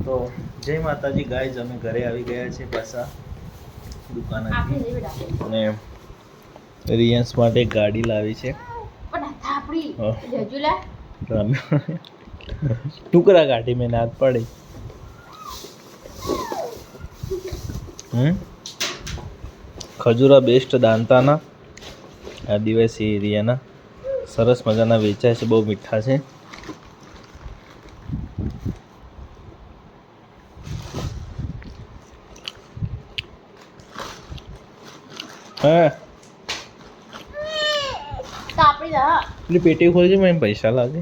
તો જય માતાજી ગાઈઝ, અમે ઘરે આવી ગયા છે પાછા દુકાનેથી અને રિયાન્સ માટે ગાડી લાવી છે. ટુકડા કાઢી મેં નાક પડી. ખજૂરા બેસ્ટ દાંતાના આદિવાસી એરિયાના સરસ મજાના વેચાય છે, બહુ મીઠા છે. પેલી પેટી ખોલજે, મેં પૈસા લાગે.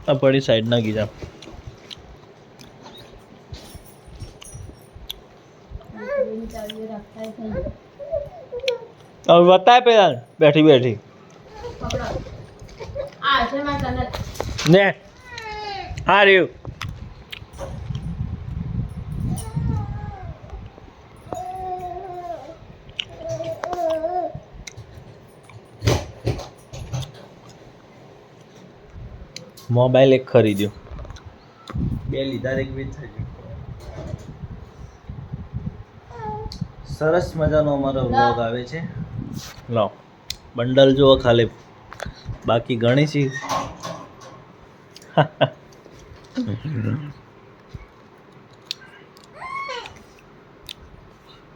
આ પડી સાઈડ ના ગીજા. હવે બતાય પેલા બેઠી બેઠી ને હા રહ્યું. મોબાઈલ એક ખરીદ્યો, બે લીધા, એક વેચ થઈ ગયું. સરસ મજાનો અમારો વ્લોગ આવે છે. લો બંડલ જુઓ ખાલી, બાકી ઘણી છે.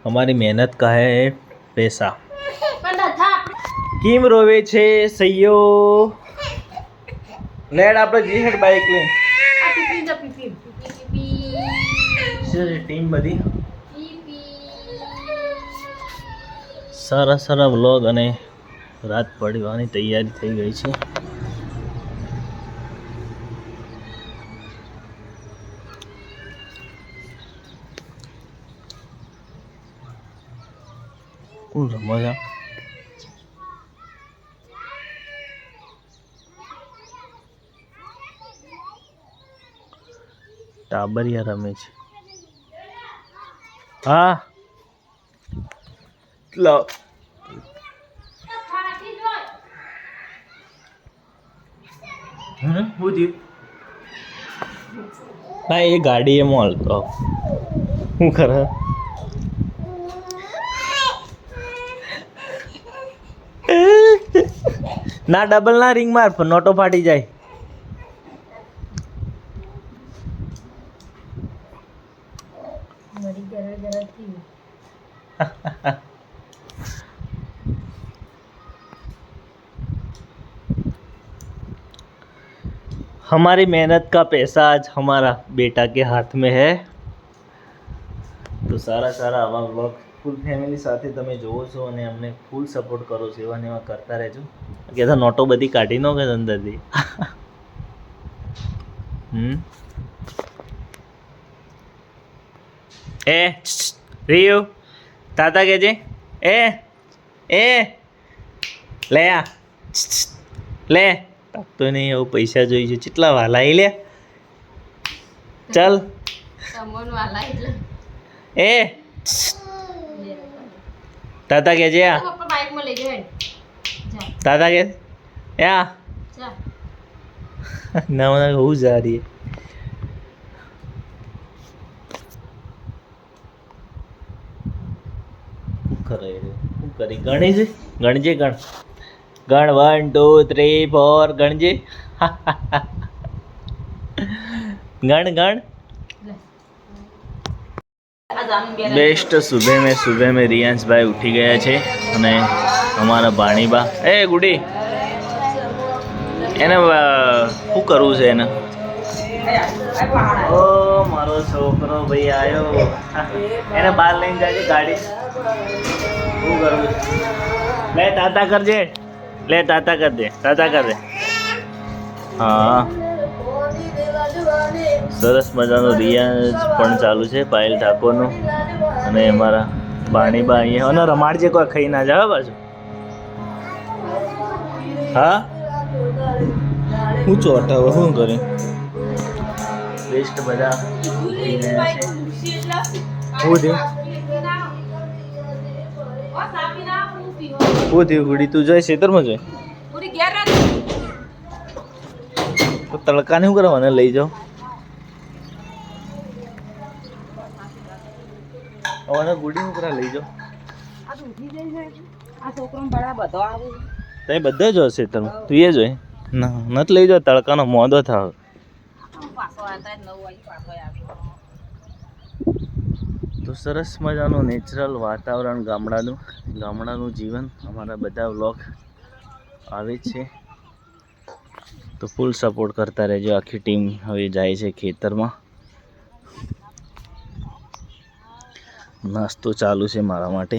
हमारी मेहनत का है पैसा. કેમ રોવે છે સૈયો? લેડ આપણે જી હેડ બાઈક લઈ. ટીમ બધી સારા સારા વ્લોગ અને રાત પડવાની તૈયારી થઈ ગઈ છે. કોણ રમવા? ટાબરિયા રમે છે. હા લો ભાઈ, એ ગાડી એ મળતો શું કરે? ના ડબલ ના રિંગ માર, નોટો ફાટી જાય. हमारी मेहनत का पैसा आज हमारा बेटा के हाथ में है. તો સારા સારા આવા વ્લોગ ફૂલ ફેમિલી સાથે તમે જોવો છો અને અમને ફૂલ સપોર્ટ કરો છો, એવા ને એવા કરતા રહેજો. કે તો નોટો બધી કાઢી નો કે અંદરથી. એ રિયો તાતા કેજે એ લે આ લે તો નહીં, એવું પૈસા જોઈ છે. કેટલા વાલા લે ચાલ એ તાતા કેજે આ તાતા કે યા ના મને હું જા રહી કરી ગણી છે. ગણજે ગણ 1 2 3 4 ગણજે. ગણ बेस्ट. सुबह में रियांश भाई उठी गया છે અને અમારા ભાણીબા એ ગુડી એને શું કરવું છે એને? ઓ મારો છોકરો ભાઈ આવ્યો, એને બહાર લઈને જાય ગાડી. શું કરવું? લે તાતા કરજે, લે તાતા કર દે, તાતા કર દે. હા સરસ મજાનો રિયાઝ પણ ચાલુ છે પાયલ ઠાકોરનું અને અમારા ભાણીબા અહીંયા. અને રમાડજે, કોઈ ખાઈ ના જાવ બાજુ. હા હું ચોટાવ શું કરે? બેસ્ટ બધા શું થયું? શું થયું ગુડી? તું જોઈ ખેતરમાં જોઈ તો તડકા શું કરવા મને લઈ જાઓ મને ગુડી શું કરવા લઈ જાઓ તઈ બધા જ હશે તમે તું એ જોઈ ના નથી લઈ જાઓ તડકાનો મોદો થાવ તો સરસ મજાનું નેચરલ વાતાવરણ ગામડાનું જીવન અમારા બધા વ્લોગ આવે છે તો ફૂલ સપોર્ટ કરતા રહેજો આખી ટીમ હવે જાય છે ખેતરમાં નાસ્તો ચાલુ છે મારા માટે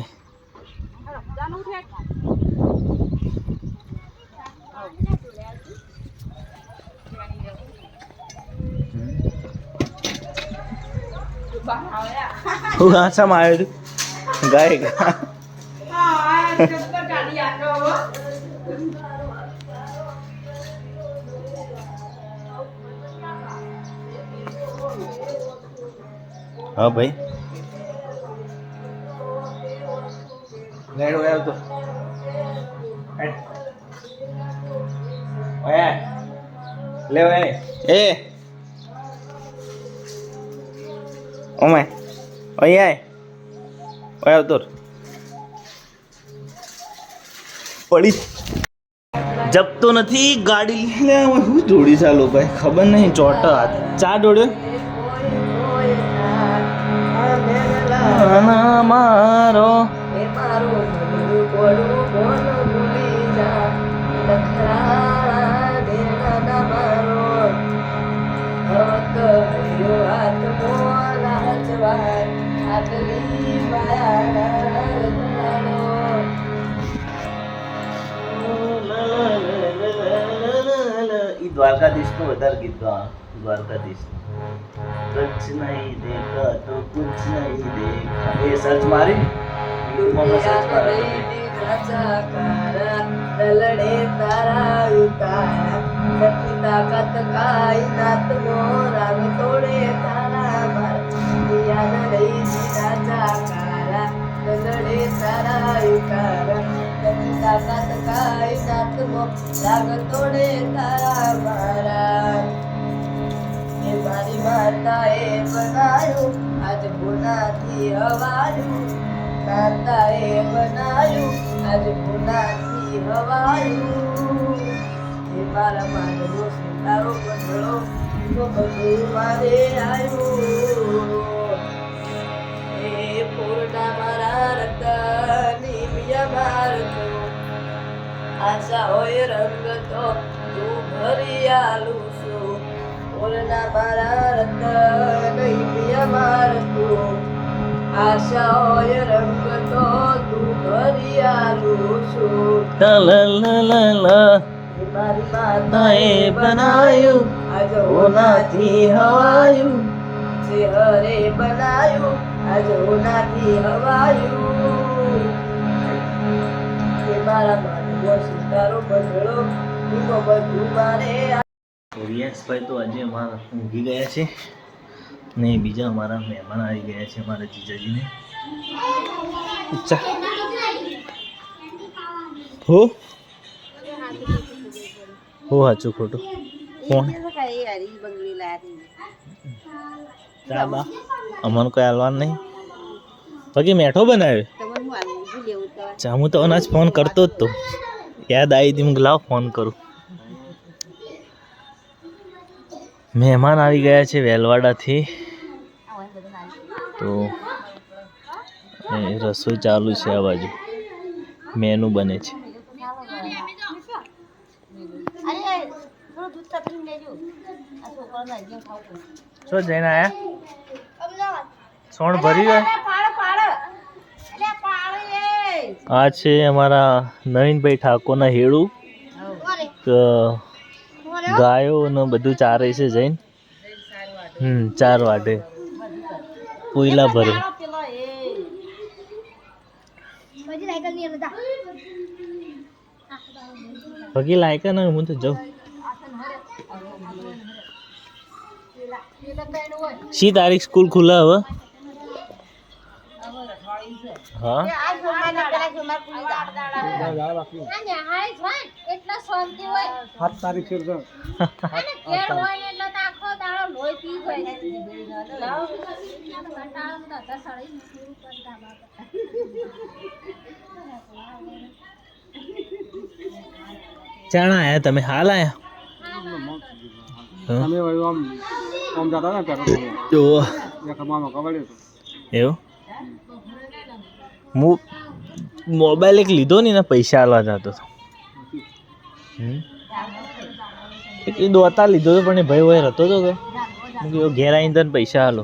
હું આસામાં આવ્યો છું ગાય હા ભાઈ ગાઈડ આવ્યો તો લે એ ઓમાય ઓય આવતો પડી જપતો નથી ગાડી લે હું જોડી ચાલો ભાઈ ખબર નહીં ચોટા ચા જોડ્યો મારો દ્વારકાધીશ નું વધારે ગીત ગા દ્વારકાધીશ કચ્છ નહીં દેખા તો કુછ નહીં દેખા એ સર્ચ મારી લડે તારા ઉતારા નથી તાકાત કાઈ નાત મોરા તોડે તારા માર યાદ રહી રાજા કારા લડે તારા ઉતારા નથી તાકાત કાઈ નાત મોરા તોડે તારા મારા એ મારી માતાએ બનાયું આજ ગુનાથી હવાયું માતાએ બનાયું આજ ગુનાથી હવાયું એ મારા માનવો તારો બદલો તો બધું મારે આવ્યું એ પૂર્ણા મારા રતની પિયા મારતો આશા હોય રંગ તો તું ભરી આલું છું પૂર્ણા મારા રતની પિયા મારતું આશા હોય રંગ તો તું ભરી આલું છું મારી માતાએ બનાયું આજ હોનાથી હવાયું જે હરે બનાયું આજ હોનાથી હવાયું એ મારા માનવો સિતારો બદલો ઊંઘો બધું મારે રિયાસભાઈ તો આજે અમારા ઊંઘી ગયા છે ને બીજા અમારા મહેમાન આવી ગયા છે અમારા જીજાજીને હો સાચું ખોટું કોણ ચાબા અમને કોઈ હાલવાનું નહીં બાકી મેઠો બનાવ્યો ચા હું તો અનાજ ફોન કરતો જ તો યાદ આવી હતી હું લાવ ફોન કરું મહેમાન આવી ગયા છે વેલવાડાથી તો રસોઈ ચાલુ છે આ બાજુ મેનુ બને છે શું જઈને આયા સોણ ભરી ગયો આ છે અમારા નવીનભાઈ ઠાકોરના હેડું ગાયો ને બધું ચારે છે જઈને 4 વાટે કોયલા ભરે પગી લાયકા ને હું તો જાઉં શી તારીખ સ્કૂલ ખુલે હવે હા એટલા શાંતિ હોય 7 તારીખ છે સર. અને ઘેર હોય ને એટલે તો આખો દાડો લોહી પી જાય છે. કંટાળો તો હતા સળી ને પૂરું કરી ધાબા પર. ચાણા આયા તમે હાલ આયા તમે વળી આમ જતા ને પેટ્રોલ જો ખમામાં કવડ્યો હતો. એવું હું મોબાઈલ એક લીધો ને એના પૈસા આલવા જતો હતો. એ દોતા લીધો હતો પણ એ ભાઈ હોય હતો તો કે હું કીધું ઘેર આવીને તને પૈસા આલો.